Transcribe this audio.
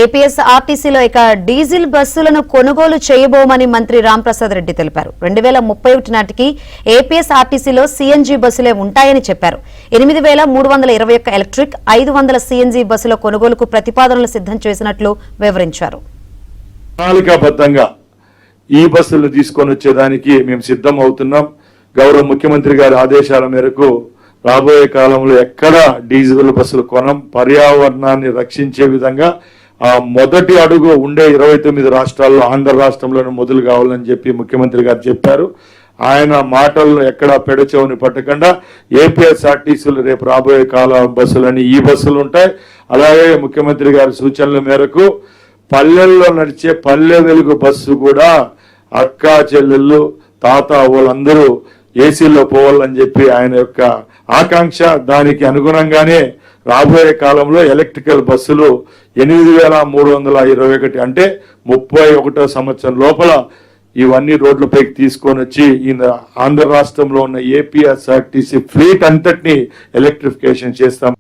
APS ఆర్టీసీలో ఇక diesel బస్సులను కొనుగోలు చేయబోమని మంత్రి రాంప్రసాద్ రెడ్డి తెలిపారు. 2031 నాటికి ఏపీఎస్ ఆర్టీసీలో సీఎన్జీ బస్సులే ఉంటాయని చెప్పారు. 8,321 ఎలక్ట్రిక్, 500 సీఎన్జీ బస్సుల కొనుగోలుకు ప్రతిపాదనలు సిద్ధం చేసినట్లు వివరించారు. ప్రణాళికాబద్ధంగా ఈ బస్సులు తీసుకొని వచ్చేదానికి మేము సిద్ధం అవుతున్నాం. గౌరవ ముఖ్యమంత్రి గారి ఆదేశాల మేరకు రాబోయే కాలంలో ఎక్కడ డీజిల్ బస్సులు కొనం, పర్యావరణాన్ని రక్షించే విధంగా ఆ మొదటి అడుగు ఉండే 29 రాష్ట్రాల్లో ఆంధ్ర రాష్ట్రంలోనే మొదలు కావాలని చెప్పి ముఖ్యమంత్రి గారు చెప్పారు. ఆయన మాటల్లో ఎక్కడా పెడచెవుని పట్టకుండా ఏపీఎస్ఆర్టీసీలు రేపు రాబోయే కాల బస్సులని ఈ బస్సులు ఉంటాయి. అలాగే ముఖ్యమంత్రి గారి సూచనల మేరకు పల్లెల్లో నడిచే పల్లె వెలుగు బస్సు కూడా అక్క చెల్లెళ్ళు తాత వాళ్ళందరూ ఏసీలో పోవాలని చెప్పి ఆయన యొక్క ఆకాంక్ష. దానికి అనుగుణంగానే రాబోయే కాలంలో ఎలక్ట్రికల్ బస్సులు 8,321 అంటే 31వ సంవత్సరం లోపల ఇవన్నీ రోడ్లపైకి తీసుకొని వచ్చి ఆంధ్ర రాష్ట్రంలో ఉన్న ఏపీఎస్ఆర్టీసీ ఫ్లీట్ అంతటినీ ఎలక్ట్రిఫికేషన్ చేస్తాం.